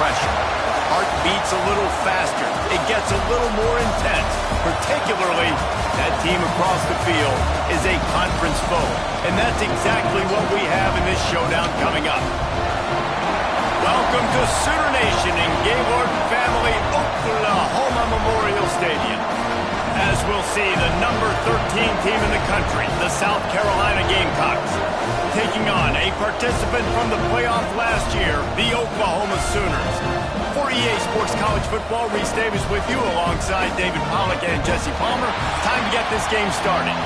pressure. Heart beats a little faster. It gets a little more intense. Particularly, that team across the field is a conference foe. And that's exactly what we have in this showdown coming up. Welcome to Sooner Nation in Gaylord Family Oklahoma Memorial Stadium. As we'll see, the number 13 team in the country, the South Carolina Gamecocks, taking on a participant from the playoff last year, the Oklahoma Sooners. For EA Sports College Football, Reese Davis with you alongside David Pollack and Jesse Palmer. Time to get this game started.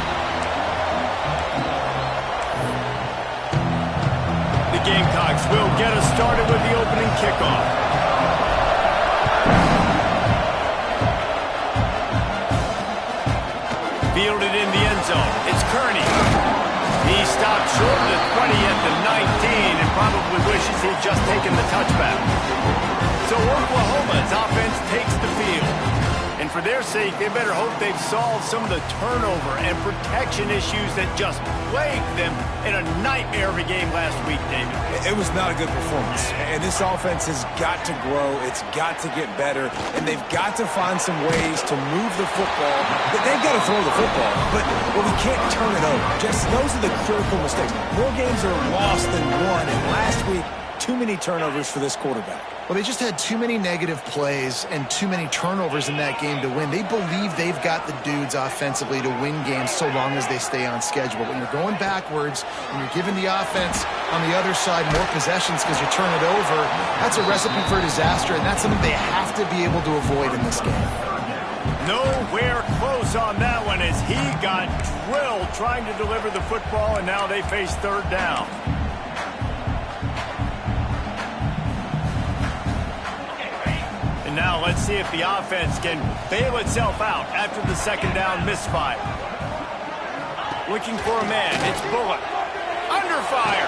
The Gamecocks will get us started with the opening kickoff. Fielded in the end zone. It's Kearney. He stopped short of the 20 at the 19 and probably wishes he had just taken the touchback. So Oklahoma's offense takes the field. And for their sake, they better hope they've solved some of the turnover and protection issues that just plagued them in a nightmare of a game last week, David. It was not a good performance. And this offense has got to grow. It's got to get better. And they've got to find some ways to move the football. They've got to throw the football. But we can't turn it over. Just those are the critical mistakes. More games are lost than won. And last week, too many turnovers for this quarterback. Well, they just had too many negative plays and too many turnovers in that game to win. They believe they've got the dudes offensively to win games so long as they stay on schedule. But when you're going backwards and you're giving the offense on the other side more possessions because you turn it over, that's a recipe for disaster, and that's something they have to be able to avoid in this game. Nowhere close on that one as he got drilled trying to deliver the football, and now they face third down. Now let's see if the offense can bail itself out after the second down misfire. Looking for a man, it's Bullock. Under fire.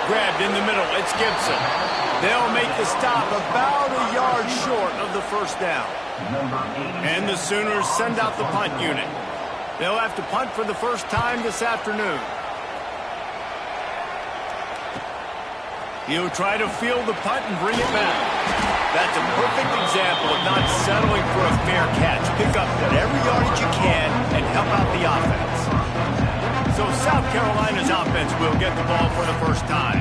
Grabbed in the middle, it's Gibson. They'll make the stop about a yard short of the first down. And the Sooners send out the punt unit. They'll have to punt for the first time this afternoon. He'll try to field the punt and bring it back. That's a perfect example of not settling for a fair catch. Pick up whatever yardage you can and help out the offense. So South Carolina's offense will get the ball for the first time.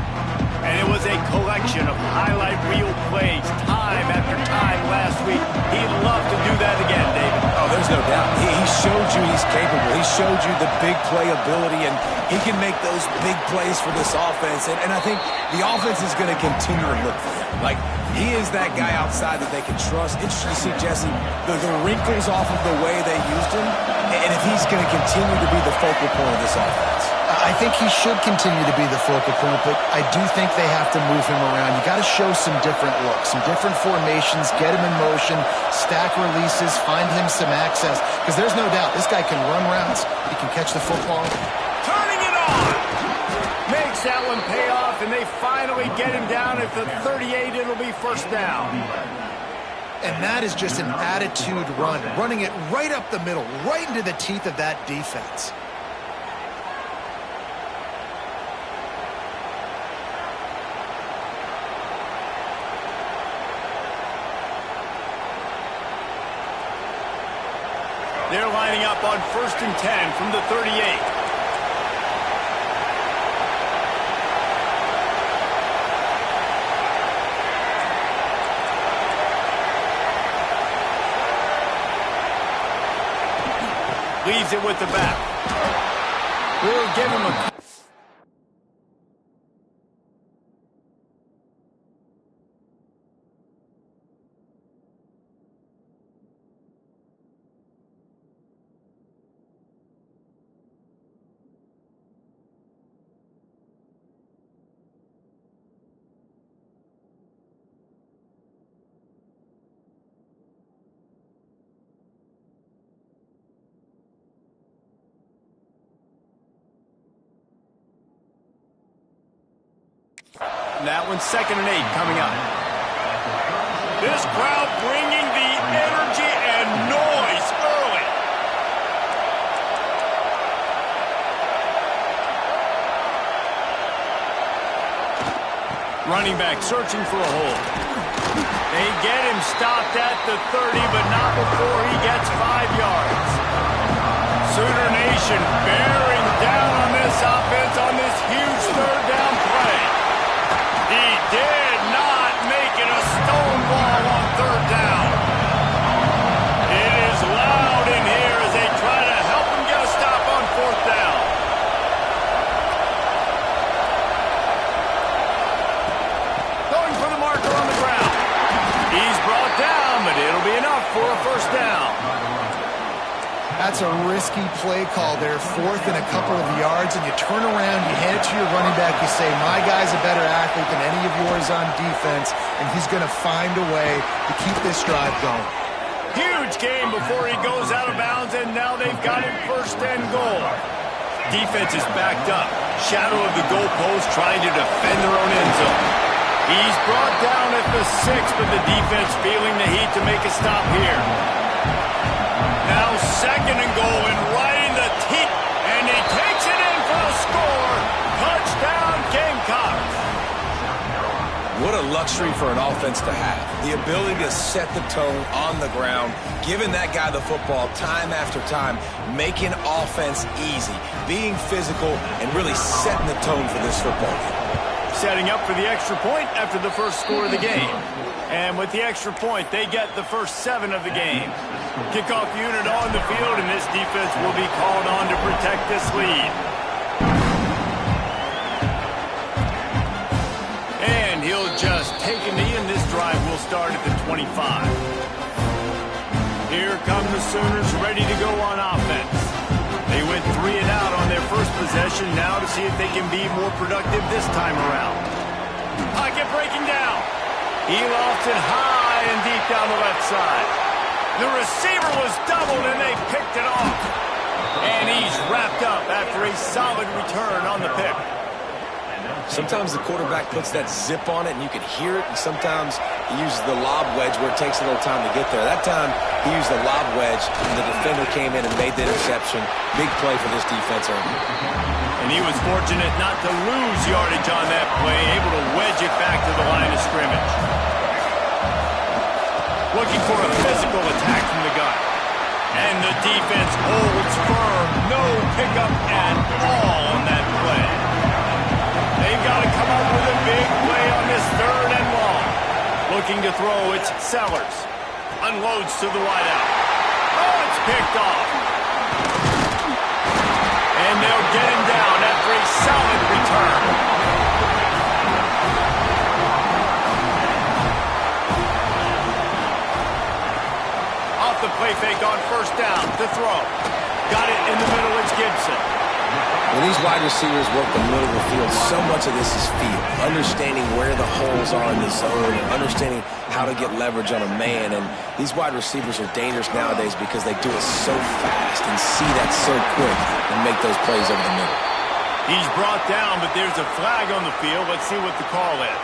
And it was a collection of highlight reel plays time after time last week. He'd love to do that again, David. Oh, there's no doubt. He showed you he's capable. He showed you the big play ability, and he can make those big plays for this offense. And I think the offense is going to continue to look for him. Like, he is that guy outside that they can trust. Interesting to see, Jesse, the wrinkles off of the way they used him, and if he's going to continue to be the focal point of this offense. I think he should continue to be the focal point, but I do think they have to move him around. You got to show some different looks, some different formations, get him in motion, stack releases, find him some access, because there's no doubt this guy can run routes. He can catch the football. Turning it on! Makes that one pay off, and they finally get him down at the 38. It'll be first down. And that is just an attitude run, running it right up the middle, right into the teeth of that defense. They're lining up on 1st and 10 from the 38. Leaves it with the back. We'll give him a... That one's 2nd and 8 coming up. This crowd bringing the energy and noise early. Running back searching for a hole. stopped at the 30, but not before he gets 5 yards. Sooner Nation bearing down on this offense on this huge third down play. He did not make it a stonewall on third down. It is loud in here as they try to help him get a stop on fourth down. Going for the marker on the ground. He's brought down, but it'll be enough for a first down. That's a risky play call there, fourth and a couple of yards, and you turn around, you hand it to your running back, you say, my guy's a better athlete than any of yours on defense, and he's going to find a way to keep this drive going. Huge game before he goes out of bounds, and now they've got it first and goal. Defense is backed up. Shadow of the goalpost trying to defend their own end zone. He's brought down at the 6, but the defense feeling the heat to make a stop here. Now second and goal and right in the teeth, and he takes it in for the score. Touchdown, Gamecocks. What a luxury for an offense to have. The ability to set the tone on the ground, giving that guy the football time after time, making offense easy, being physical, and really setting the tone for this football game. Setting up for the extra point after the first score of the game. And with the extra point, they get the first 7 of the game. Kickoff unit on the field, and this defense will be called on to protect this lead. And he'll just take a knee, and this drive will start at the 25. Here come the Sooners ready to go on offense. They went 3 and out on their first possession, now to see if they can be more productive this time around. Pocket breaking down. He lofts it high and deep down the left side. The receiver was doubled, and they picked it off. And he's wrapped up after a solid return on the pick. Sometimes the quarterback puts that zip on it, and you can hear it, and sometimes he uses the lob wedge where it takes a little time to get there. That time, he used the lob wedge, and the defender came in and made the interception. Big play for this defense early. And he was fortunate not to lose yardage on that play, able to wedge it back to the line of scrimmage. Looking for a physical attack from the gun. And the defense holds firm. No pickup at all on that play. They've got to come up with a big play on this third and long. Looking to throw, it's Sellers. Unloads to the wideout. Oh, it's picked off. And they'll get him down after a solid return. Off the play fake on first down to throw. Got it in the middle, it's Gibson. When these wide receivers work the middle of the field, so much of this is feel. Understanding where the holes are in the zone, understanding how to get leverage on a man. And these wide receivers are dangerous nowadays because they do it so fast and see that so quick and make those plays over the middle. He's brought down, but there's a flag on the field. Let's see what the call is.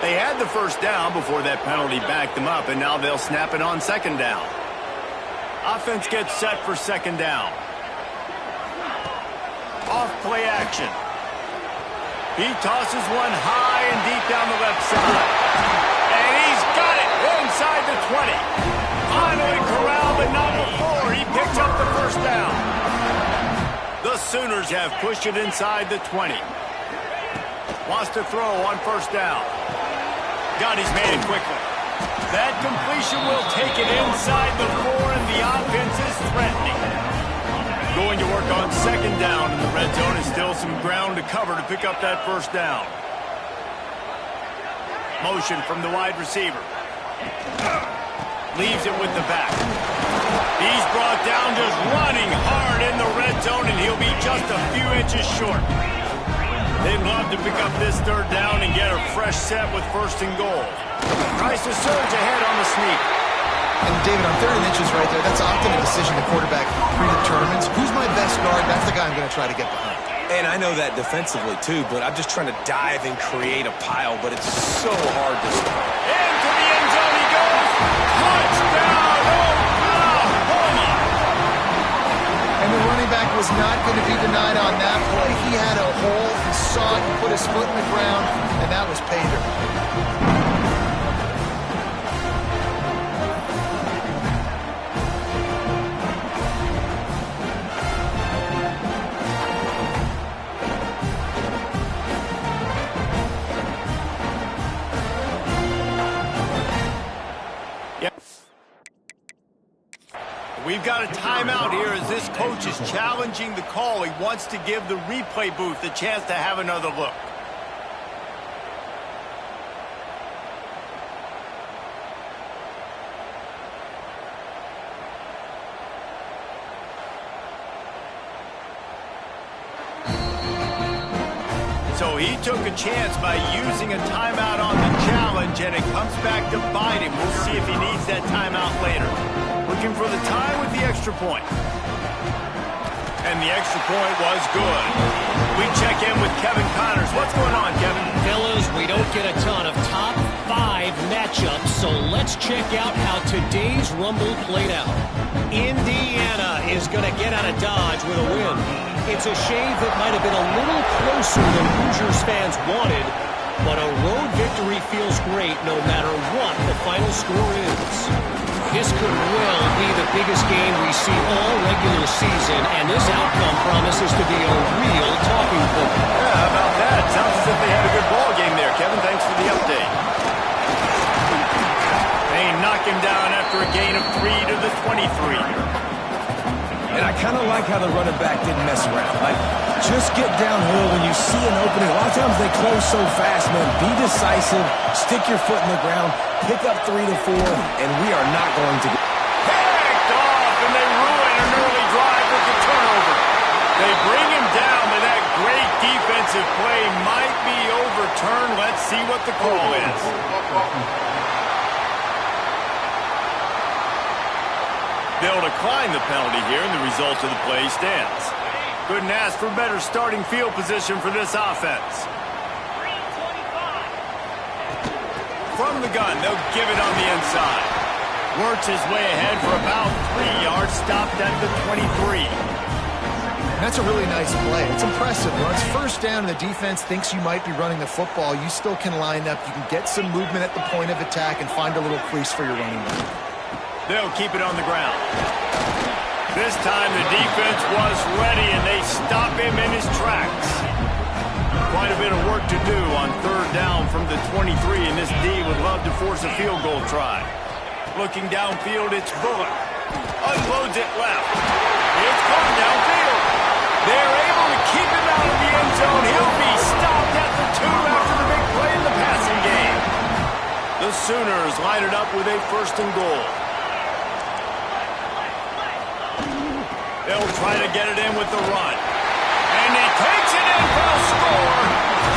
They had the first down before that penalty backed them up, and now they'll snap it on second down. Offense gets set for second down. Off play action. He tosses one high and deep down the left side. And he's got it inside the 20. Finally corralled, but not before. He picks up the first down. The Sooners have pushed it inside the 20. Wants to throw on first down. God, he's made it quickly. That completion will take it inside the 4, and the offense is threatening. Going to work on second down in the red zone, and still some ground to cover to pick up that first down. Motion from the wide receiver. Leaves it with the back. He's brought down just running hard in the red zone, and he'll be just a few inches short. They'd love to pick up this third down and get a fresh set with first and goal. Tries to surge ahead on the sneak. And David, on third and inches right there, that's often a decision the quarterback predetermines. Who's my best guard? That's the guy I'm going to try to get behind. And I know that defensively, too, but I'm just trying to dive and create a pile, but it's so hard to stop. Into the end zone he goes. Touchdown, Oklahoma! And the running back was not going to be denied on that play. He had a hole. He saw it, put his foot in the ground, and that was pay dirt. We've got a timeout here as this coach is challenging the call. He wants to give the replay booth a chance to have another look. So he took a chance by using a timeout on the challenge, and it comes back to bite him. We'll see if he needs that timeout later. Looking for the tie with the extra point. And the extra point was good. We check in with Kevin Connors. What's going on, Kevin? Fellas, we don't get a ton of top 5 matchups, so let's check out how today's Rumble played out. Indiana is going to get out of Dodge with a win. It's a shave that might have been a little closer than Hoosiers fans wanted, but a road victory feels great no matter what the final score is. This could well be the biggest game we see all regular season, and this outcome promises to be a real talking point. Yeah, how about that? Sounds as if they had a good ball game there, Kevin. Thanks for the update. They knock him down after a gain of 3 to the 23. And I kind of like how the running back didn't mess around. Like, just get downhill when you see an opening. A lot of times they close so fast, man. Be decisive, stick your foot in the ground, pick up 3 to 4, and we are not going to get Picked off, and they ruin an early drive with the turnover. They bring him down, but that great defensive play might be overturned. Let's see what the call is. They'll decline the penalty here, and the result of the play stands. Couldn't ask for better starting field position for this offense. From the gun, they'll give it on the inside. Works his way ahead for about 3 yards, stopped at the 23. That's a really nice play. It's impressive. When it's first down and the defense thinks you might be running the football, you still can line up. You can get some movement at the point of attack and find a little crease for your running back. They'll keep it on the ground. This time the defense was ready, and they stop him in his tracks. Quite a bit of work to do on 3rd down from the 23, and this D would love to force a field goal try. Looking downfield, it's Bullock. Unloads it left. It's gone downfield. They're able to keep him out of the end zone. He'll be stopped at the 2 after the big play in the passing game. The Sooners line it up with a 1st and goal. They'll try to get it in with the run. And he takes it in for a score.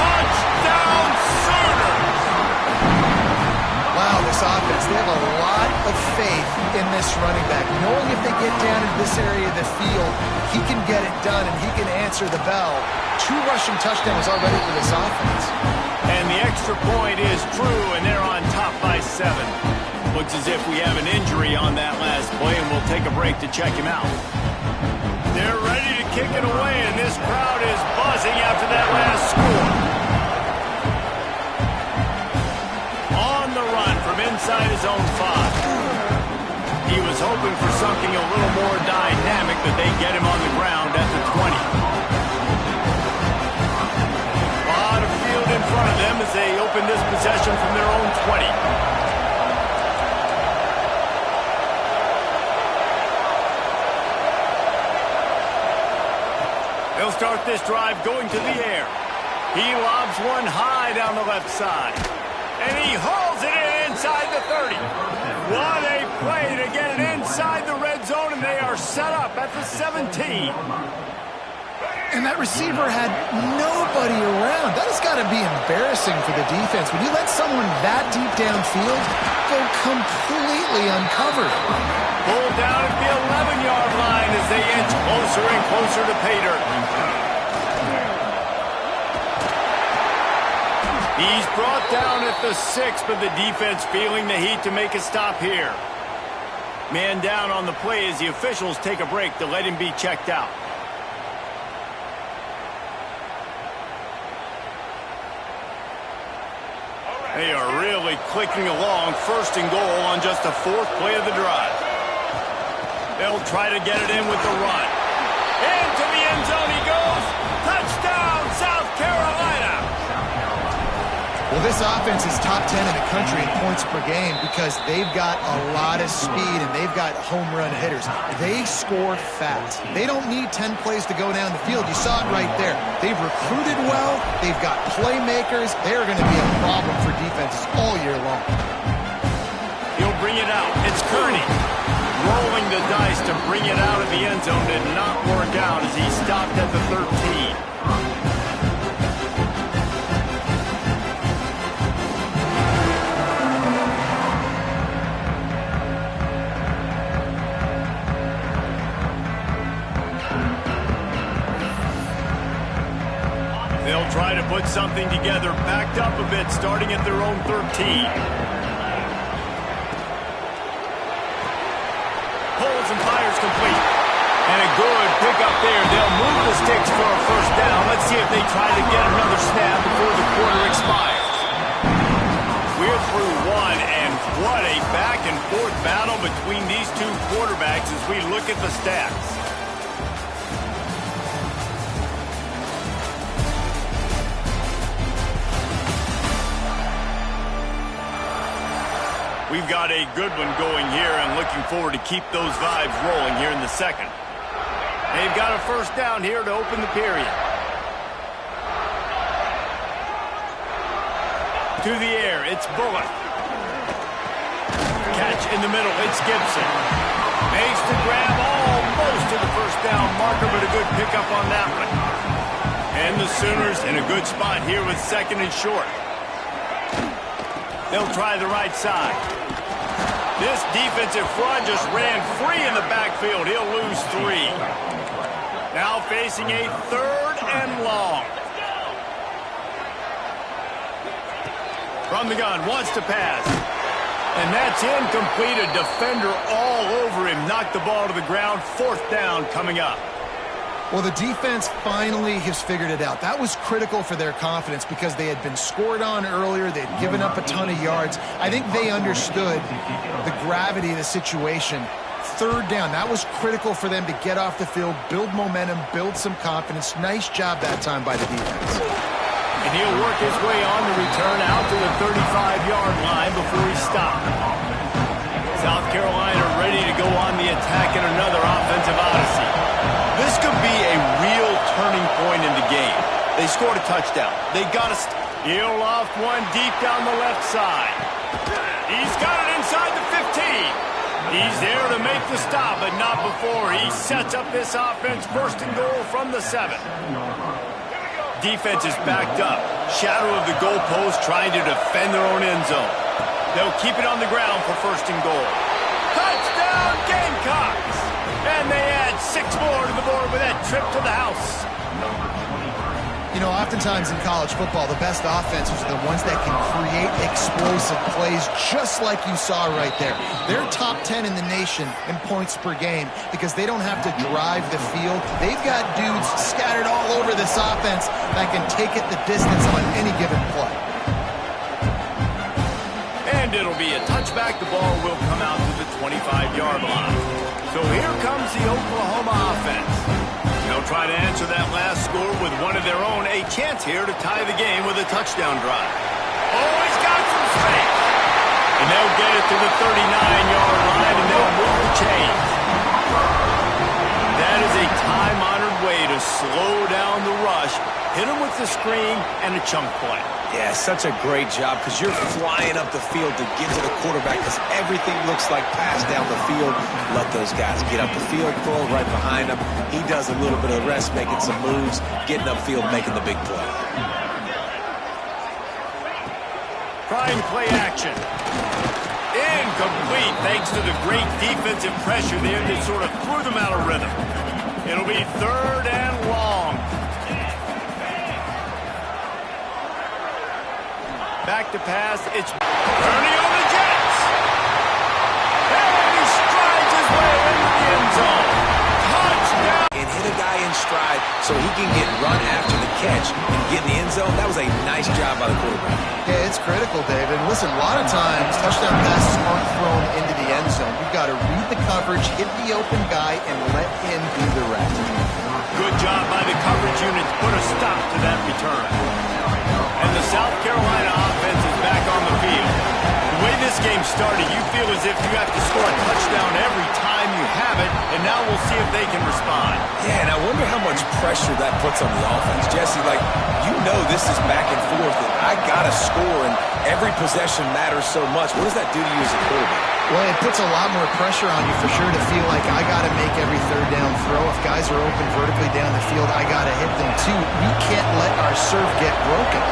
Touchdown, Sooners! Wow, this offense, they have a lot of faith in this running back. Knowing if they get down in this area of the field, he can get it done and he can answer the bell. 2 rushing touchdowns already for this offense. And the extra point is true, and they're on top by 7. Looks as if we have an injury on that last play, and we'll take a break to check him out. They're ready to kick it away, and this crowd is buzzing after that last score. On the run from inside his own 5. He was hoping for something a little more dynamic, but they get him on the ground at the 20. A lot of field in front of them as they open this possession from their own 20. They'll start this drive going to the air. He lobs one high down the left side. And he hauls it in inside the 30. What a play to get it inside the red zone, and they are set up at the 17. And that receiver had nobody around. That has got to be embarrassing for the defense. When you let someone that deep downfield go completely uncovered. Pulled down at the 11-yard line as they inch closer and closer to pay dirt. He's brought down at the 6, but the defense feeling the heat to make a stop here. Man down on the play as the officials take a break to let him be checked out. They are really clicking along, 1st and goal on just the 4th play of the drive. They'll try to get it in with the run. Into the end zone he goes. Touchdown, South Carolina. Well, this offense is top 10 in the country in points per game because they've got a lot of speed and they've got home run hitters. They score fast. They don't need 10 plays to go down the field. You saw it right there. They've recruited well. They've got playmakers. They're going to be a problem for defenses all year long. He'll bring it out. It's Kearney. Rolling the dice to bring it out of the end zone did not work out as he stopped at the 13. They'll try to put something together, backed up a bit, starting at their own 13. Pulls and fires complete. And a good pickup there. They'll move the sticks for a 1st down. Let's see if they try to get another snap before the quarter expires. We're through one, and what a back-and-forth battle between these two quarterbacks as we look at the stats. We've got a good one going here and looking forward to keep those vibes rolling here in the 2nd. They've got a 1st down here to open the period. To the air, it's Bullock. Catch in the middle, it's Gibson. Makes the grab almost to the 1st down marker, but a good pickup on that one. And the Sooners in a good spot here with 2nd and short. They'll try the right side. This defensive front just ran free in the backfield. He'll lose 3. Now facing a 3rd and long. From the gun, wants to pass. And that's incomplete. A defender all over him. Knocked the ball to the ground. 4th down coming up. Well, the defense finally has figured it out. That was critical for their confidence because they had been scored on earlier. They had given up a ton of yards. I think they understood the gravity of the situation. 3rd down, that was critical for them to get off the field, build momentum, build some confidence. Nice job that time by the defense. And he'll work his way on the return out to the 35-yard line before he stopped. South Carolina ready to go on the attack in another offensive odyssey. This could be a real turning point in the game. They scored a touchdown. They got he'll loft one deep down the left side. He's got it inside the 15. He's there to make the stop, but not before he sets up this offense 1st and goal from the 7. Defense is backed up. Shadow of the goalpost trying to defend their own end zone. They'll keep it on the ground for 1st and goal. Touchdown, Gamecocks! And they add 6 more to the board with that trip to the house. You know, oftentimes in college football, the best offenses are the ones that can create explosive plays just like you saw right there. They're top 10 in the nation in points per game because they don't have to drive the field. They've got dudes scattered all over this offense that can take it the distance on any given play. And it'll be a touchback. The ball will come out to the 25-yard line. So here comes the Oklahoma offense. They'll try to answer that last score with one of their own. A chance here to tie the game with a touchdown drive. Oh, he's got some space. And they'll get it to the 39-yard line, and they'll move the chains. That is a time-honored way to slow down the rush, hit them with the screen, and a chunk play. Yeah, such a great job because you're flying up the field to get to the quarterback because everything looks like pass down the field. Let those guys get up the field, throw right behind him. He does a little bit of the rest, making some moves, getting upfield, making the big play. Trying play action. Incomplete thanks to the great defensive pressure there that sort of threw them out of rhythm. It'll be 3rd and long. Back to pass. It's Kearney on the Jets. And he strides his way into the end zone. Touchdown. And hit a guy in in stride so he can get run after the catch and get in the end zone. That was a nice job by the quarterback. Yeah, it's critical, David. Listen, a lot of times touchdown passes aren't thrown into the end zone. You've got to read the coverage, hit the open guy, and let him do the rest. Good job by the coverage unit to put a stop to that return. And the South Carolina offense is back on the field. The way this game started, you feel as if you have to score a touchdown every time you have it, and now we'll see if they can respond. Yeah, and I wonder how much pressure that puts on the offense. Jesse, like, you know this is back and forth, and I got to score, and every possession matters so much. What does that do to you as a quarterback? Well, it puts a lot more pressure on you for sure to feel like I got to make every third down throw. If guys are open vertically down the field, I got to hit them too. We can't let our serve get broken.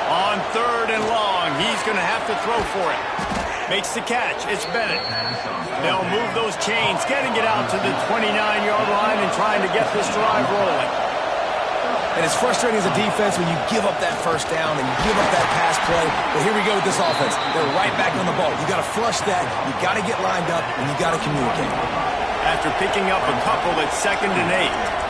On 3rd and long, he's going to have to throw for it. Makes the catch. It's Bennett. They'll move those chains, getting it out to the 29-yard line and trying to get this drive rolling. And it's frustrating as a defense when you give up that first down and you give up that pass play. But here we go with this offense. They're right back on the ball. You got to flush that. You got to get lined up, and you got to communicate. After picking up a couple, it's 2nd and 8.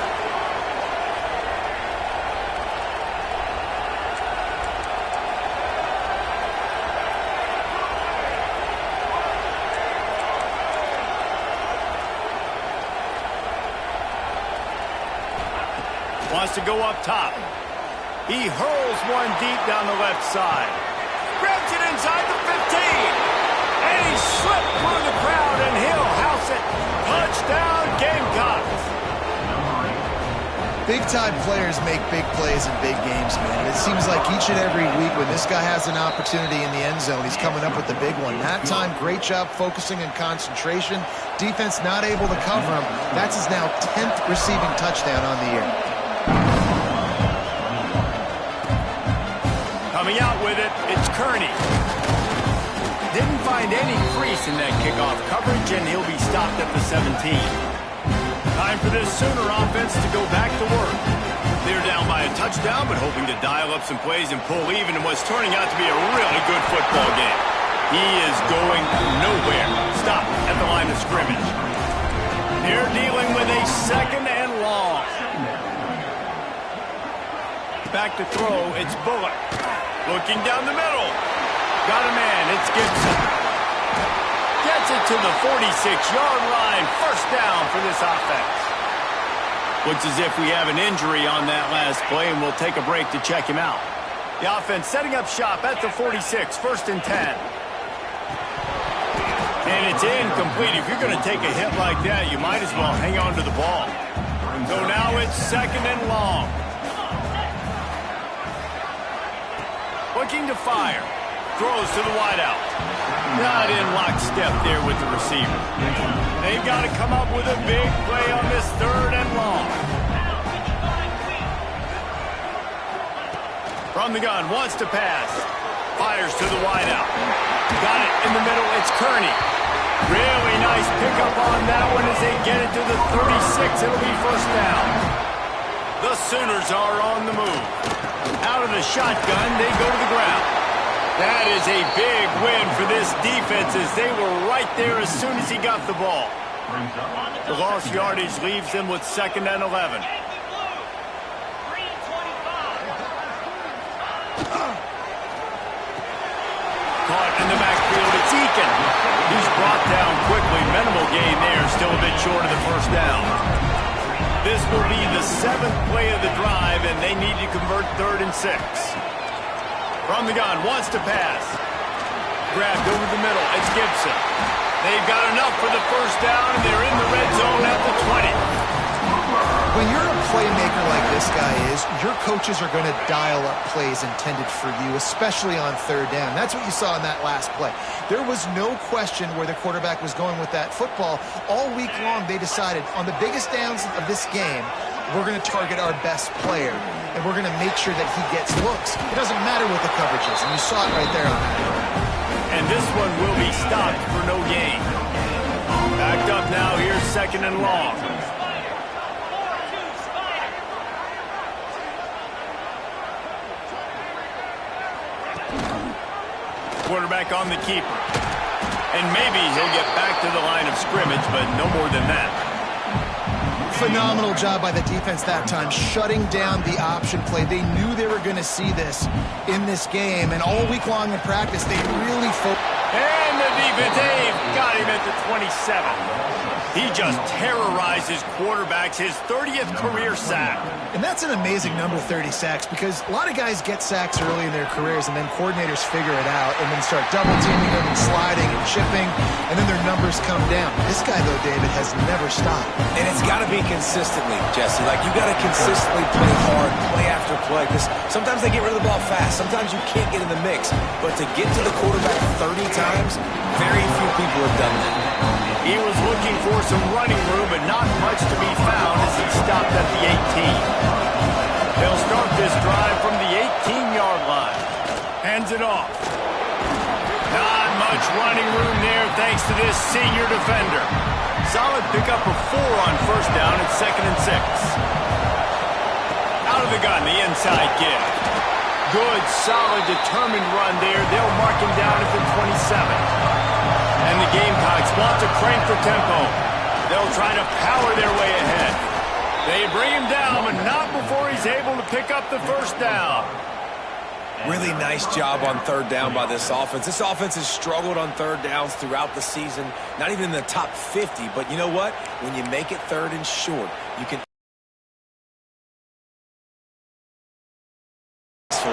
Wants to go up top. He hurls one deep down the left side. Grabs it inside the 15. And he slipped through the crowd, and he'll house it. Touchdown, Gamecocks. Big-time players make big plays in big games, man. It seems like each and every week when this guy has an opportunity in the end zone, he's coming up with the big one. That time, great job focusing and concentration. Defense not able to cover him. That's his now 10th receiving touchdown on the year. Coming out with it, it's Kearney. Didn't find any crease in that kickoff coverage, and he'll be stopped at the 17. Time for this Sooner offense to go back to work. They're down by a touchdown, but hoping to dial up some plays and pull even in what's turning out to be a really good football game. He is going nowhere. Stop at the line of scrimmage. They're dealing with a 2nd and long. Back to throw, it's Bullock. Looking down the middle. Got a man, it's Gibson. Gets it to the 46-yard line. 1st down for this offense. Looks as if we have an injury on that last play, and we'll take a break to check him out. The offense setting up shop at the 46, 1st and 10. And it's incomplete. If you're going to take a hit like that, you might as well hang on to the ball. So now it's 2nd and long. Looking to fire. Throws to the wideout. Not in lockstep there with the receiver. They've got to come up with a big play on this 3rd and long. From the gun, wants to pass. Fires to the wideout. Got it in the middle, it's Kearney. Really nice pickup on that one as they get it to the 36. It'll be 1st down. The Sooners are on the move. Out of the shotgun, they go to the ground. That is a big win for this defense as they were right there as soon as he got the ball. The lost yardage leaves them with 2nd and 11. Caught in the backfield, it's Eakin. He's brought down quickly. Minimal gain there, still a bit short of the 1st down. This will be the 7th play of the drive, and they need to convert 3rd and 6. From the gun, wants to pass. Grabbed over the middle, it's Gibson. They've got enough for the 1st down, and they're in the red zone at the 20. When you're a playmaker like this guy is, your coaches are going to dial up plays intended for you, especially on 3rd down. That's what you saw in that last play. There was no question where the quarterback was going with that football. All week long, they decided on the biggest downs of this game, we're going to target our best player, and we're going to make sure that he gets looks. It doesn't matter what the coverage is, and you saw it right there on that. And this one will be stopped for no gain. Backed up now, here's 2nd and long. Quarterback on the keeper. And maybe he'll get back to the line of scrimmage, but no more than that. Phenomenal job by the defense that time, shutting down the option play. They knew they were going to see this in this game, and all week long in practice, they really focused. And the defense, Dave, got him at the 27. He just terrorizes quarterbacks, his 30th career sack. And that's an amazing number, 30 sacks, because a lot of guys get sacks early in their careers, and then coordinators figure it out and then start double-teaming them and sliding and chipping, and then their numbers come down. This guy, though, David, has never stopped. And it's got to be consistently, Jesse. Like, you got to consistently play hard, play after play, because sometimes they get rid of the ball fast. Sometimes you can't get in the mix. But to get to the quarterback 30 times, very few people have done that. He was looking for some running room, but not much to be found as he stopped at the 18. They'll start this drive from the 18-yard line. Hands it off. Not much running room there thanks to this senior defender. Solid pickup of 4 on first down at 2nd and 6. Out of the gun, the inside give. Good, solid, determined run there. They'll mark him down at the 27. And the Gamecocks want to crank the tempo. They'll try to power their way ahead. They bring him down, but not before he's able to pick up the first down. Really nice job on third down by this offense. This offense has struggled on third downs throughout the season. Not even in the top 50, but you know what? When you make it third and short, you can...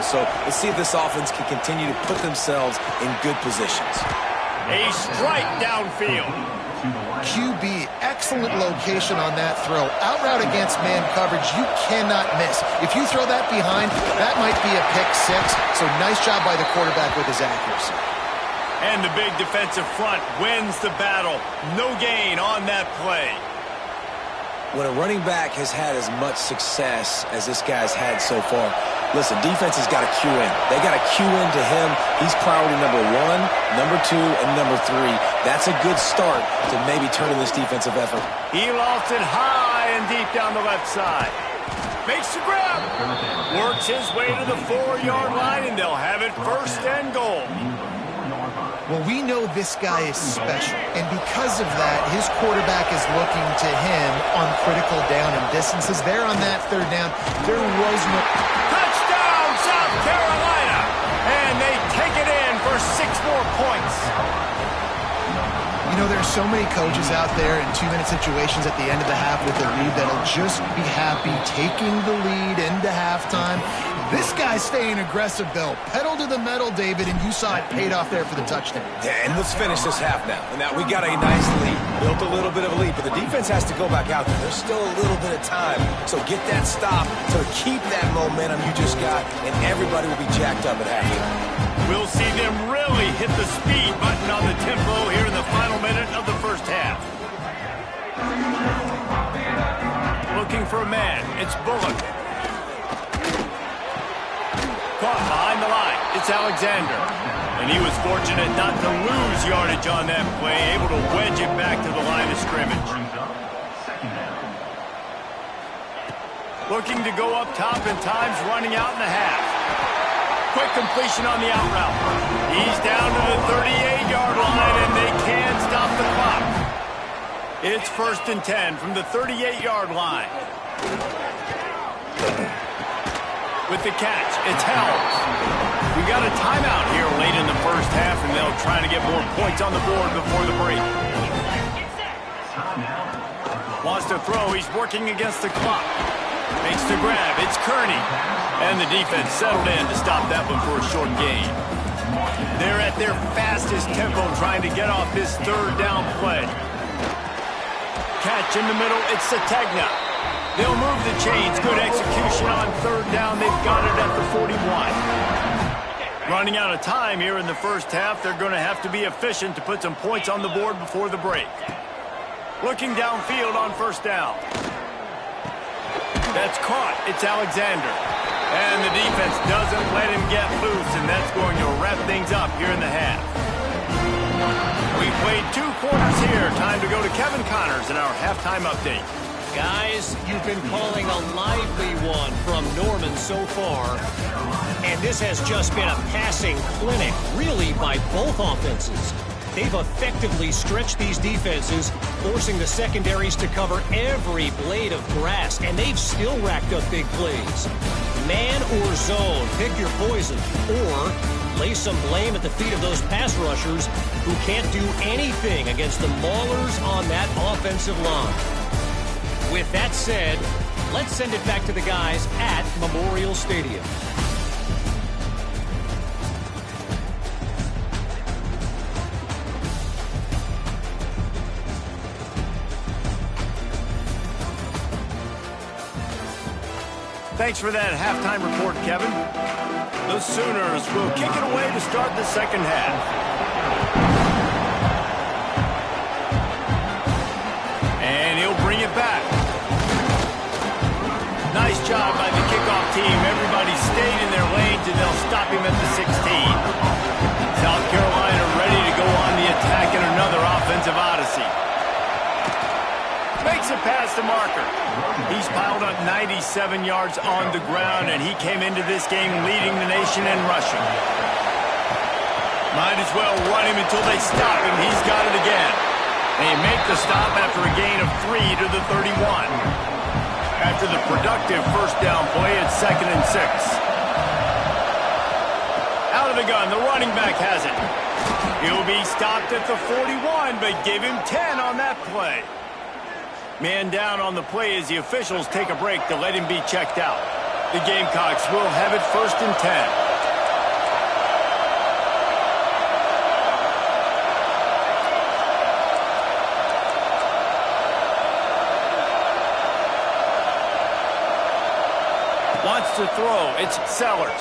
So let's see if this offense can continue to put themselves in good positions. A strike downfield. QB, excellent location on that throw. Out route against man coverage, you cannot miss. If you throw that behind, that might be a pick 6. So nice job by the quarterback with his accuracy. And the big defensive front wins the battle. No gain on that play. When a running back has had as much success as this guy's had so far, listen, defense has got to cue in. They got to cue in to him. He's priority number 1, number 2, and number 3. That's a good start to maybe turning this defensive effort. He lost it high and deep down the left side. Makes the grab. Works his way to the 4-yard line, and they'll have it 1st and goal. Well, we know this guy is special, and because of that, his quarterback is looking to him on critical down and distances. There on that third down, there was no... Touchdown, South Carolina! And they take it in for 6 more points. You know, there's so many coaches out there in 2-minute situations at the end of the half with the lead that'll just be happy taking the lead into halftime. This guy's staying aggressive, though. Pedal to the metal, David, and you saw it paid off there for the touchdown. Yeah, and let's finish this half now. And now we got a nice lead. Built a little bit of a lead, but the defense has to go back out there. There's still a little bit of time. So get that stop to keep that momentum you just got, and everybody will be jacked up at halftime. We'll see them really hit the speed button on the tempo here in the final minute of the first half. Looking for a man. It's Bullock. Caught behind the line. It's Alexander. And he was fortunate not to lose yardage on that play, able to wedge it back to the line of scrimmage. Looking to go up top, and time's running out in the half. Quick completion on the out route. He's down to the 38-yard line, and they can't stop the clock. It's 1st and 10 from the 38-yard line. With the catch, it's Helms. We got a timeout here late in the first half, and they'll try to get more points on the board before the break. Wants to throw. He's working against the clock. Makes the grab. It's Kearney. And the defense settled in to stop that one for a short gain. They're at their fastest tempo trying to get off this third down play. Catch in the middle. It's Sategna. They'll move the chains. Good execution on third down. They've got it at the 41. Running out of time here in the first half. They're going to have to be efficient to put some points on the board before the break. Looking downfield on first down. That's caught. It's Alexander. And the defense doesn't let him get loose, and that's going to wrap things up here in the half. We played 2 quarters here. Time to go to Kevin Connors in our halftime update. Guys, you've been calling a lively one from Norman so far. And this has just been a passing clinic, really, by both offenses. They've effectively stretched these defenses, forcing the secondaries to cover every blade of grass, and they've still racked up big plays. Man or zone, pick your poison, or lay some blame at the feet of those pass rushers who can't do anything against the maulers on that offensive line. With that said, let's send it back to the guys at Memorial Stadium. Thanks for that halftime report, Kevin. The Sooners will kick it away to start the second half. And he'll bring it back. Nice job by the kickoff team. Everybody stayed in their lanes, and they'll stop him at the 16. South Carolina ready to go on the attack in another offensive odyssey. Makes a pass to Marker. He's piled up 97 yards on the ground, and he came into this game leading the nation in rushing. Might as well run him until they stop him. He's got it again. They make the stop after a gain of 3 to the 31. After the productive first down play, it's 2nd and 6. Out of the gun, the running back has it. He'll be stopped at the 41, but give him 10 on that play. Man down on the play as the officials take a break to let him be checked out. The Gamecocks will have it 1st and 10. Wants to throw. It's Sellers.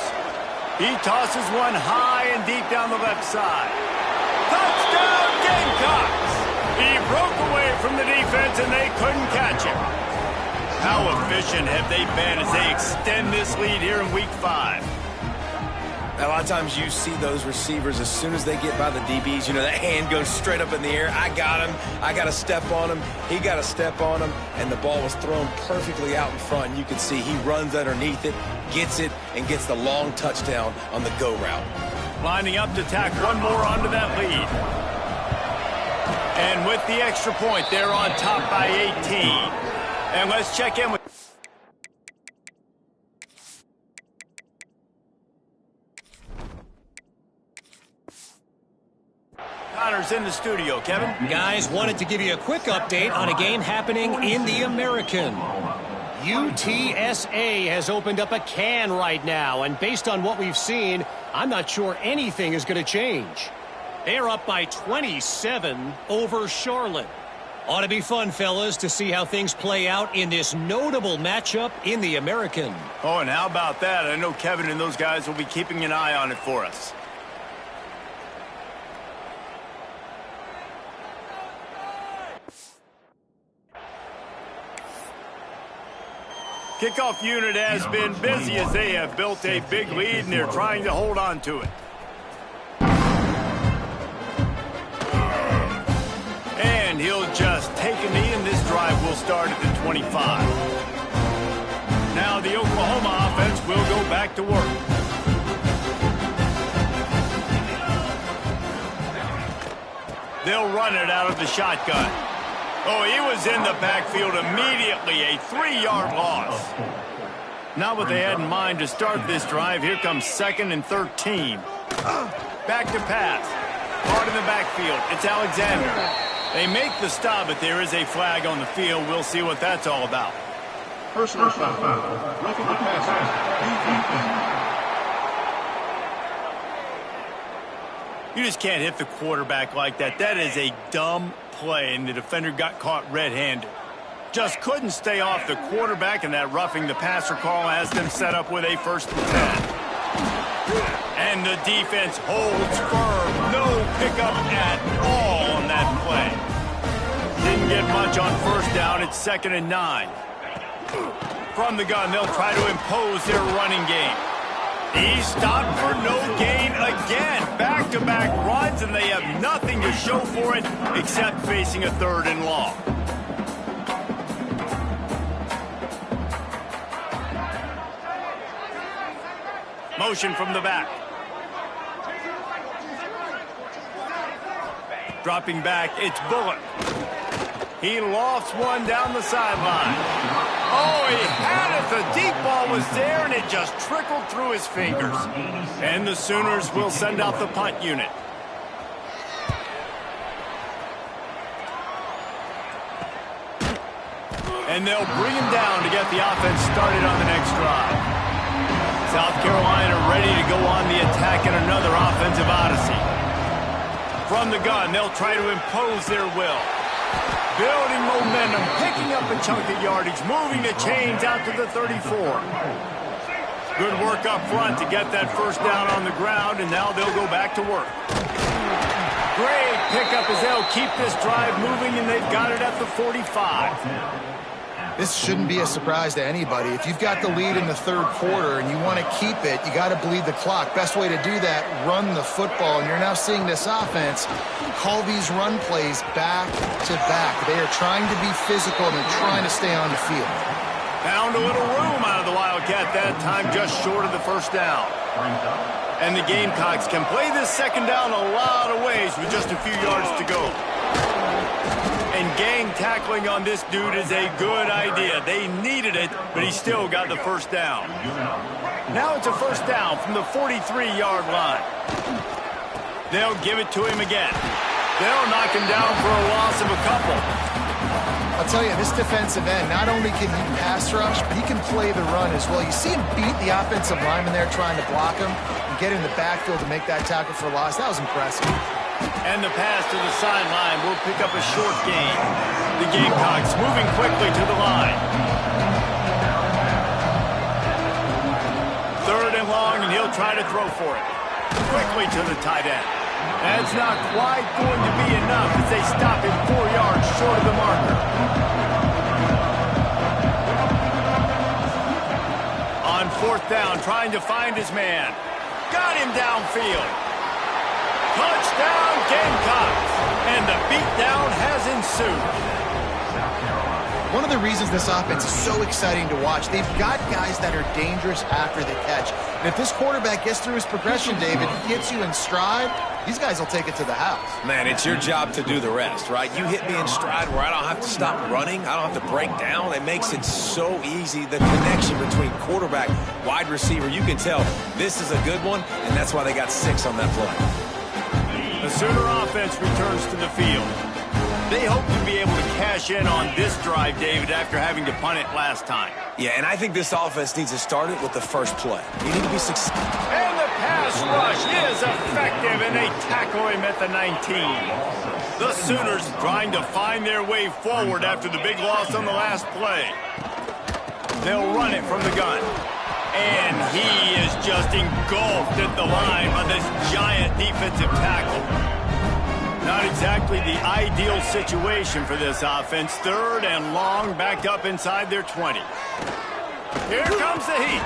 He tosses one high and deep down the left side. Touchdown, Gamecocks! He broke away from the defense, and they couldn't catch him. How efficient have they been as they extend this lead here in Week 5? A lot of times you see those receivers, as soon as they get by the DBs, you know, that hand goes straight up in the air. I got him. I got to step on him. He got to step on him, and the ball was thrown perfectly out in front. And you can see he runs underneath it, gets it, and gets the long touchdown on the go route. Lining up to tack one more onto that lead. And with the extra point, they're on top by 18. And let's check in with... Connor's in the studio. Kevin? Guys, wanted to give you a quick update on a game happening in the American. UTSA has opened up a can right now, and based on what we've seen, I'm not sure anything is going to change. They're up by 27 over Charlotte. Ought to be fun, fellas, to see how things play out in this notable matchup in the American. Oh, and how about that? I know Kevin and those guys will be keeping an eye on it for us. Kickoff unit has been busy as they have built a big lead, and they're trying to hold on to it. And he'll just take a knee, and this drive will start at the 25. Now the Oklahoma offense will go back to work. They'll run it out of the shotgun. Oh, he was in the backfield immediately, a 3-yard loss. Not what they had in mind to start this drive. Here comes 2nd and 13. Back to pass. Caught in the backfield. It's Alexander. They make the stop, but there is a flag on the field. We'll see what that's all about. Personal foul. Roughing the passer. You just can't hit the quarterback like that. That is a dumb play, and the defender got caught red-handed. Just couldn't stay off the quarterback, and that roughing the passer call has them set up with a 1st and 10. And the defense holds firm. No pickup at all on that play. Didn't get much on 1st down. It's 2nd and 9. From the gun, they'll try to impose their running game. He stopped for no gain again. Back-to-back runs, and they have nothing to show for it except facing a 3rd and long. Motion from the back. Dropping back, it's Bullock. He lofts one down the sideline. Oh, he had it. The deep ball was there, and it just trickled through his fingers. And the Sooners will send out the punt unit. And they'll bring him down to get the offense started on the next drive. South Carolina ready to go on the attack in another offensive odyssey. From the gun, they'll try to impose their will. Building momentum, picking up a chunk of yardage, moving the chains out to the 34. Good work up front to get that first down on the ground, and now they'll go back to work. Great pickup as they'll keep this drive moving, and they've got it at the 45. This shouldn't be a surprise to anybody. If you've got the lead in the third quarter and you want to keep it, you got to bleed the clock. Best way to do that, run the football. And you're now seeing this offense call these run plays back to back. They are trying to be physical and they're trying to stay on the field. Found a little room out of the Wildcat that time, just short of the first down. And the Gamecocks can play this second down a lot of ways with just a few yards to go. And gang tackling on this dude is a good idea. They needed it, but he still got the first down. Now it's a first down from the 43-yard line. They'll give it to him again. They'll knock him down for a loss of a couple. I'll tell you, this defensive end, not only can he pass rush, but he can play the run as well. You see him beat the offensive lineman there trying to block him and get in the backfield to make that tackle for a loss. That was impressive. And the pass to the sideline will pick up a short gain. The Gamecocks moving quickly to the line. Third and long, and he'll try to throw for it. Quickly to the tight end. That's not quite going to be enough as they stop him 4 yards short of the marker. On fourth down, trying to find his man. Got him downfield. Touchdown, Gamecocks! And the beatdown has ensued. One of the reasons this offense is so exciting to watch, they've got guys that are dangerous after the catch. And if this quarterback gets through his progression, David, gets you in stride, these guys will take it to the house. Man, it's your job to do the rest, right? You hit me in stride where I don't have to stop running. I don't have to break down. It makes it so easy. The connection between quarterback, wide receiver, you can tell this is a good one, and that's why they got 6 on that play. The Sooner offense returns to the field. They hope to be able to cash in on this drive, David, after having to punt it last time. Yeah, and I think this offense needs to start it with the first play. You need to be successful. And the pass rush is effective, and they tackle him at the 19. The Sooners trying to find their way forward after the big loss on the last play. They'll run it from the gun. And he is just engulfed at the line by this giant defensive tackle. Not exactly the ideal situation for this offense. Third and long, back up inside their 20. Here comes the heat.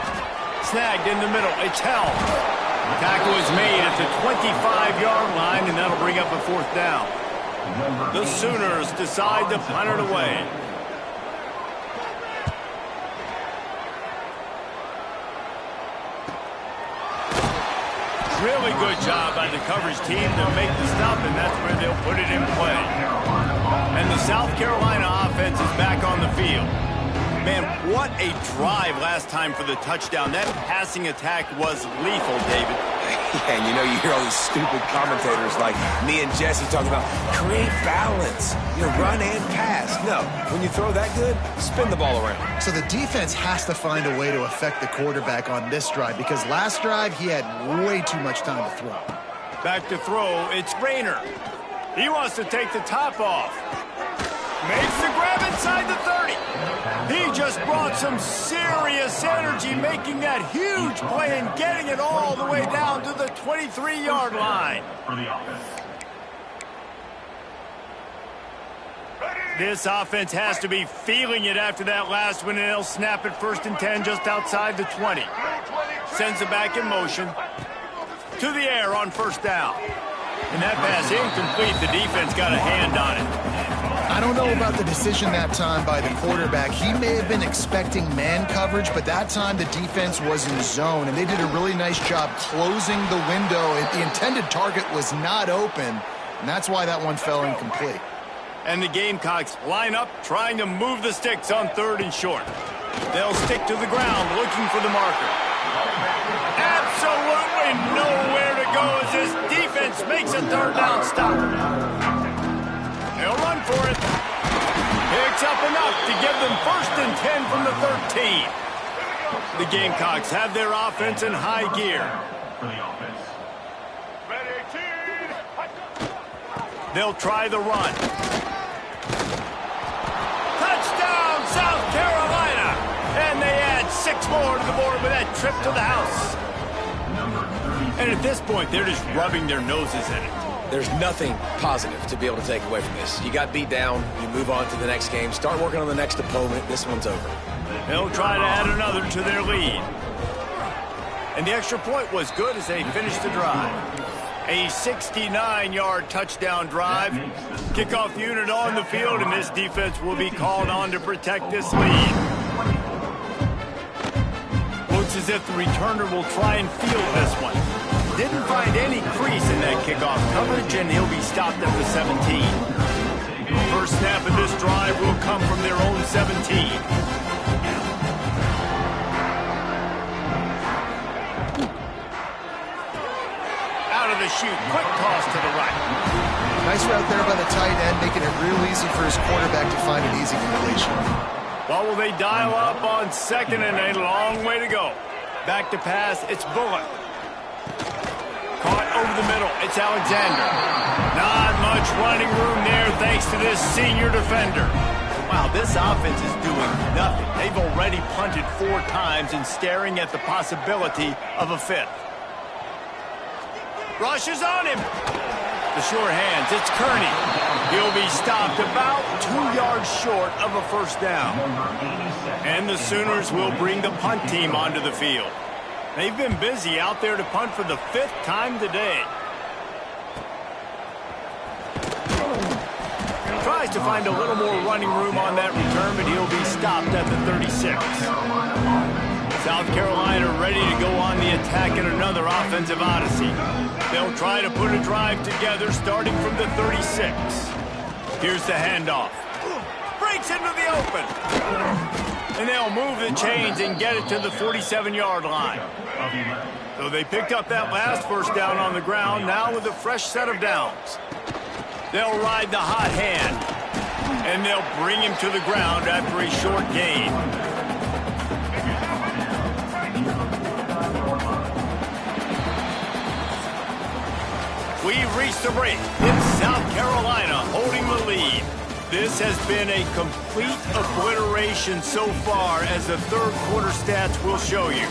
Snagged in the middle. It's held. Tackle is made at the 25-yard line, and that'll bring up a fourth down. The Sooners decide to punt it away. Really good job by the coverage team to make the stop, and that's where they'll put it in play. And the South Carolina offense is back on the field. Man, what a drive last time for the touchdown. That passing attack was lethal, David. Yeah, and you know, you hear all these stupid commentators like me and Jesse talking about create balance, run and pass. No, when you throw that good, spin the ball around. So the defense has to find a way to affect the quarterback on this drive because last drive he had way too much time to throw. Back to throw, it's Rayner. He wants to take the top off. Makes the grab inside the 30. He just brought some serious energy, making that huge play and getting it all the way down to the 23-yard line. This offense has to be feeling it after that last one, and they'll snap it 1st and 10 just outside the 20. Sends it back in motion. To the air on first down. And that pass incomplete. The defense got a hand on it. I don't know about the decision that time by the quarterback. He may have been expecting man coverage, but that time the defense was in zone, and they did a really nice job closing the window. The intended target was not open, And that's why that one fell incomplete. And the Gamecocks line up, trying to move the sticks on 3rd and short. They'll stick to the ground, looking for the marker. Absolutely nowhere to go as this defense makes a 3rd down stop. They'll run for it. Picks up enough to give them 1st and 10 from the 13. The Gamecocks have their offense in high gear. They'll try the run. Touchdown, South Carolina! And they add 6 more to the board with that trip to the house. And at this point, they're just rubbing their noses in it. There's nothing positive to be able to take away from this. You got beat down, you move on to the next game, start working on the next opponent. This one's over. They'll try to add another to their lead. And the extra point was good as they finished the drive. A 69-yard touchdown drive. Kickoff unit on the field, and this defense will be called on to protect this lead. Looks as if the returner will try and field this one. Didn't find any crease in that kickoff coverage, and he'll be stopped at the 17. First snap of this drive will come from their own 17. The shoot. Quick toss to the right. Nice route there by the tight end, making it real easy for his quarterback to find an easy completion. Well, will they dial up on 2nd and a long way to go? Back to pass, it's Bullock. Caught over the middle, it's Alexander. Not much running room there thanks to this senior defender. Wow, this offense is doing nothing. They've already punted 4 times and staring at the possibility of a 5th. Rushes on him. The sure hands, it's Kearney. He'll be stopped about 2 yards short of a 1st down. And the Sooners will bring the punt team onto the field. They've been busy out there to punt for the 5th time today. Tries to find a little more running room on that return, but he'll be stopped at the 36. South Carolina ready to go on the attack in another offensive odyssey. They'll try to put a drive together starting from the 36. Here's the handoff. Breaks into the open. And they'll move the chains and get it to the 47-yard line. So they picked up that last 1st down on the ground, now with a fresh set of downs. They'll ride the hot hand. And they'll bring him to the ground after a short gain. We've reached the break. It's South Carolina holding the lead. This has been a complete obliteration so far, as the 3rd quarter stats will show you.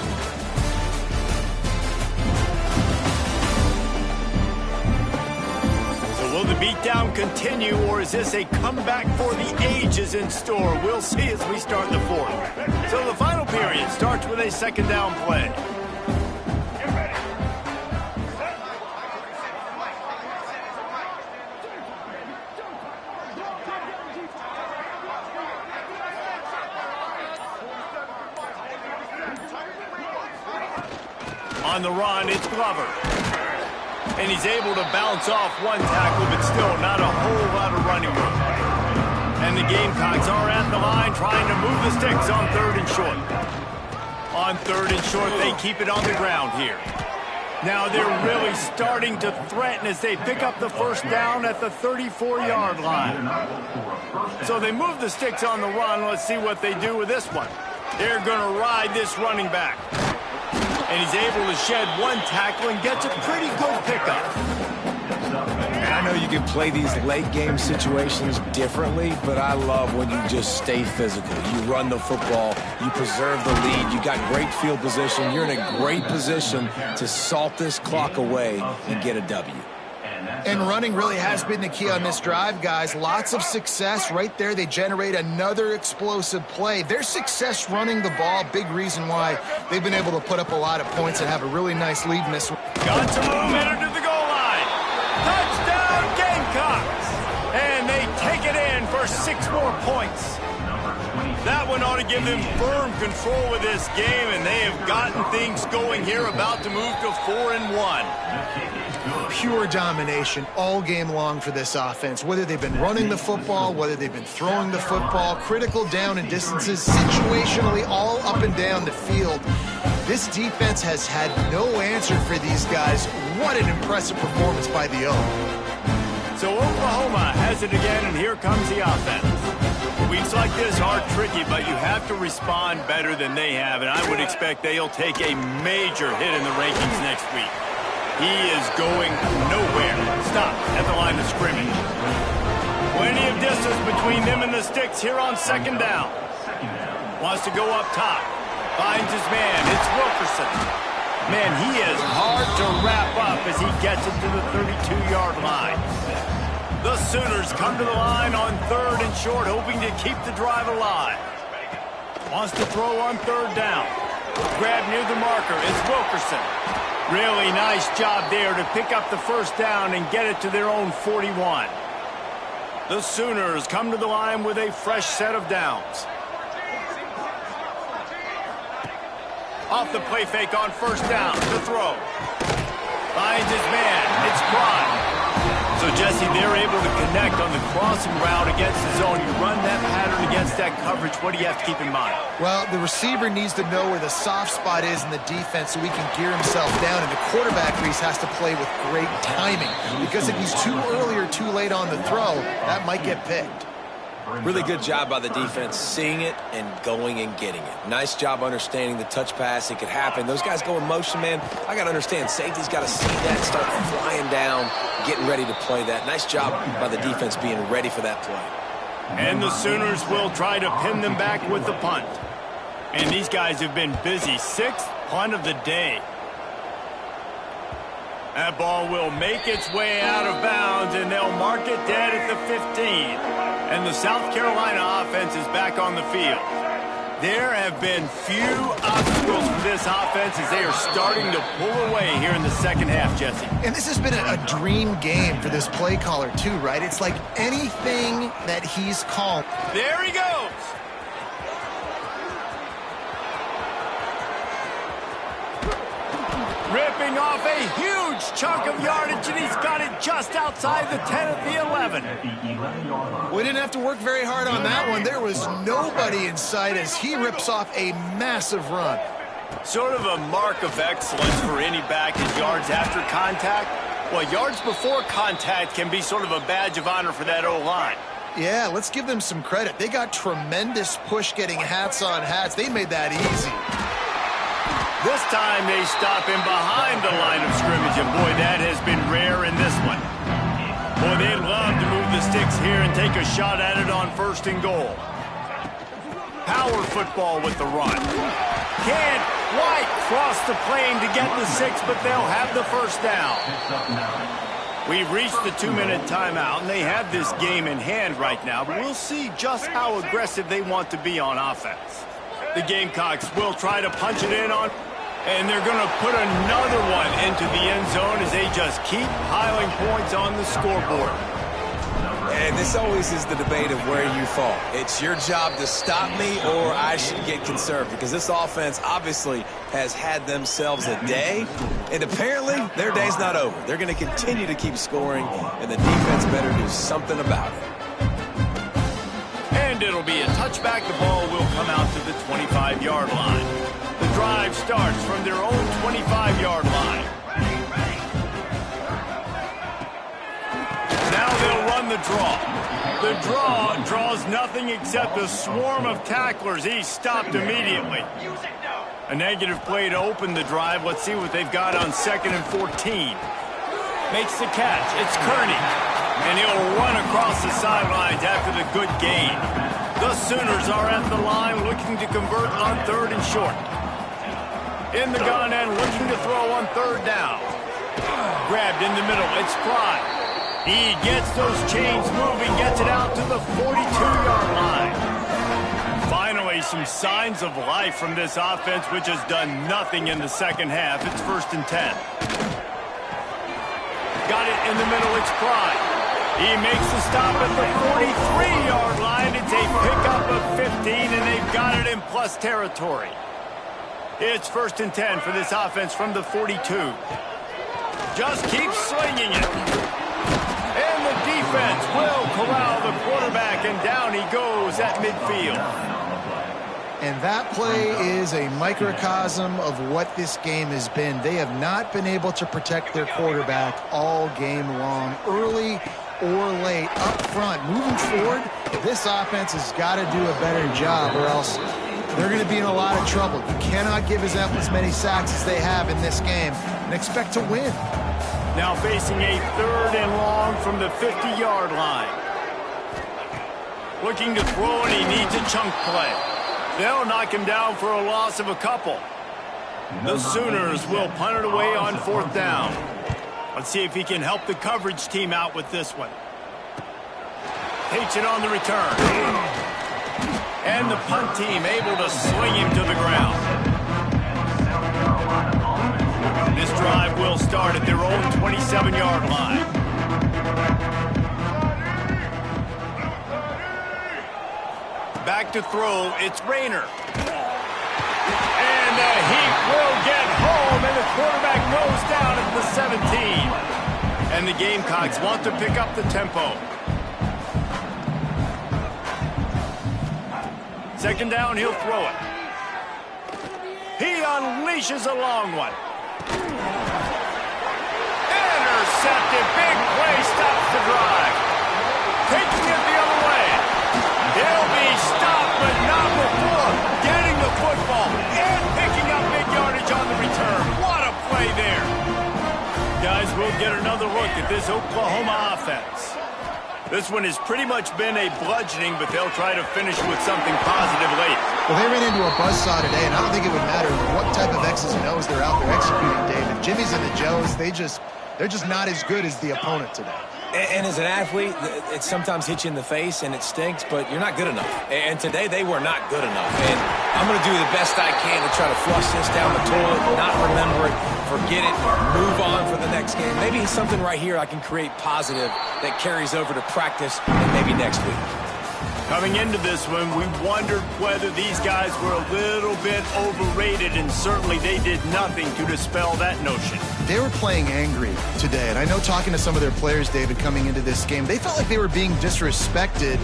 So will the beatdown continue, or is this a comeback for the ages in store? We'll see as we start the 4th. So the final period starts with a 2nd down play. On the run, it's Glover. And he's able to bounce off 1 tackle, but still not a whole lot of running room. And the Gamecocks are at the line trying to move the sticks on 3rd and short. On 3rd and short, they keep it on the ground here. Now they're really starting to threaten as they pick up the 1st down at the 34-yard line. So they move the sticks on the run. Let's see what they do with this one. They're going to ride this running back. And he's able to shed 1 tackle and gets a pretty good pickup. And I know you can play these late game situations differently, but I love when you just stay physical. You run the football, you preserve the lead, you got great field position, you're in a great position to salt this clock away and get a W. And running really has been the key on this drive, guys. Lots of success right there. They generate another explosive play. Their success running the ball, big reason why they've been able to put up a lot of points and have a really nice lead in this one. Got some momentum to the goal line. Touchdown, Gamecocks! And they take it in for 6 more points. That one ought to give them firm control of this game, and they have gotten things going here, about to move to 4-1. Pure domination all game long for this offense. Whether they've been running the football, whether they've been throwing the football, critical down and distances, situationally all up and down the field. This defense has had no answer for these guys. What an impressive performance by the O. So Oklahoma has it again, and here comes the offense. Weeks like this are tricky, but you have to respond better than they have, and I would expect they'll take a major hit in the rankings next week. He is going nowhere. Stop at the line of scrimmage. Plenty of distance between them and the sticks here on second down. Wants to go up top. Finds his man. It's Wilkerson. Man, he is hard to wrap up as he gets it to the 32-yard line. The Sooners come to the line on 3rd and short, hoping to keep the drive alive. Wants to throw on 3rd down. Grab near the marker. It's Wilkerson. Really nice job there to pick up the first down and get it to their own 41. The Sooners come to the line with a fresh set of downs. Off the play fake on 1st down to throw. Finds his man. It's Prime. So, Jesse, they're able to connect on the crossing route against the zone. You run that pattern against that coverage. What do you have to keep in mind? Well, the receiver needs to know where the soft spot is in the defense so he can gear himself down. And the quarterback, Reese, has to play with great timing. Because if he's too early or too late on the throw, that might get picked. Really good job by the defense, seeing it and going and getting it. Nice job understanding the touch pass. It could happen. Those guys go in motion, man. I got to understand, safety's got to see that, start flying down, getting ready to play that. Nice job by the defense being ready for that play. And the Sooners will try to pin them back with the punt. And these guys have been busy. 6th punt of the day. That ball will make its way out of bounds, and they'll mark it dead at the 15. And the South Carolina offense is back on the field. There have been few obstacles for this offense as they are starting to pull away here in the second half, Jesse. And this has been a dream game for this play caller, too, right? It's like anything that he's called. There he goes. Ripping off a huge chunk of yardage, and he's got it just outside the 10 at the 11. We didn't have to work very hard on that one. There was nobody in sight as he rips off a massive run. Sort of a mark of excellence for any back is yards after contact. Well, yards before contact can be sort of a badge of honor for that O-line. Yeah, let's give them some credit. They got tremendous push getting hats on hats. They made that easy. This time they stop him behind the line of scrimmage, and boy, that has been rare in this one. Boy, they'd love to move the sticks here and take a shot at it on 1st and goal. Power football with the run. Can't quite cross the plane to get the 6, but they'll have the first down. We've reached the 2-minute timeout, and they have this game in hand right now, but we'll see just how aggressive they want to be on offense. The Gamecocks will try to punch it in on, and they're going to put another one into the end zone as they just keep piling points on the scoreboard. And this always is the debate of where you fall. It's your job to stop me, or I should get conservative, because this offense obviously has had themselves a day, and apparently their day's not over. They're going to continue to keep scoring, and the defense better do something about it. And it'll be a touchback. The ball will come out to the 25-yard line. The drive starts from their own 25-yard line. Now they'll run the draw. The draw draws nothing except a swarm of tacklers. He's stopped immediately. A negative play to open the drive. Let's see what they've got on 2nd and 14. Makes the catch. It's Kearney. And he'll run across the sidelines after the good gain. The Sooners are at the line looking to convert on 3rd and short. In the gun and looking to throw on 3rd down. Grabbed in the middle. It's Prime. He gets those chains moving, gets it out to the 42-yard line. Finally, some signs of life from this offense, which has done nothing in the second half. It's 1st and 10. Got it in the middle. It's Prime. He makes the stop at the 43-yard line. It's a pickup of 15, and they've got it in plus territory. It's 1st and 10 for this offense from the 42. Just keeps slinging it. And the defense will corral the quarterback, and down he goes at midfield. And that play is a microcosm of what this game has been. They have not been able to protect their quarterback all game long, early or late, up front. Moving forward, this offense has got to do a better job, or else they're going to be in a lot of trouble. You cannot give as many sacks as they have in this game and expect to win. Now facing a 3rd and long from the 50-yard line. Looking to throw, and he needs a chunk play. They'll knock him down for a loss of a couple. The Sooners will punt it away on 4th down. Let's see if he can help the coverage team out with this one. Takes it on the return. And the punt team able to swing him to the ground. This drive will start at their own 27-yard line. Back to throw, it's Rayner. And the heat will get home, and the quarterback goes down at the 17. And the Gamecocks want to pick up the tempo. 2nd down, he'll throw it. He unleashes a long one. Intercepted, big play, stops the drive. Taking it the other way. He'll be stopped, but not before getting the football and picking up big yardage on the return. What a play there. Guys, we'll get another look at this Oklahoma offense. This one has pretty much been a bludgeoning, but they'll try to finish with something positive late. Well, they ran into a buzzsaw today, and I don't think it would matter what type of X's and O's they're out there executing, David. Jimmy's and the Joes, they're just not as good as the opponent today. And as an athlete, it sometimes hits you in the face and it stinks, but you're not good enough. And today they were not good enough. And I'm going to do the best I can to try to flush this down the toilet, not remember it, forget it, move on for the next game. Maybe something right here I can create positive that carries over to practice and maybe next week. Coming into this one, we wondered whether these guys were a little bit overrated, and certainly they did nothing to dispel that notion. They were playing angry today, and I know talking to some of their players, David, coming into this game, they felt like they were being disrespected.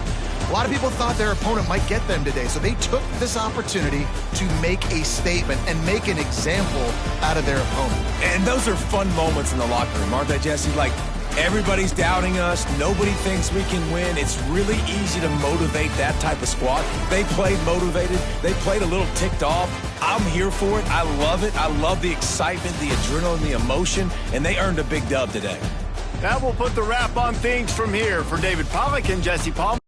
A lot of people thought their opponent might get them today, so they took this opportunity to make a statement and make an example out of their opponent. And those are fun moments in the locker room, aren't they, Jesse? Like, everybody's doubting us. Nobody thinks we can win. It's really easy to motivate that type of squad. They played motivated. They played a little ticked off. I'm here for it. I love it. I love the excitement, the adrenaline, the emotion, and they earned a big dub today. That will put the wrap on things from here. For David Pollack and Jesse Palmer.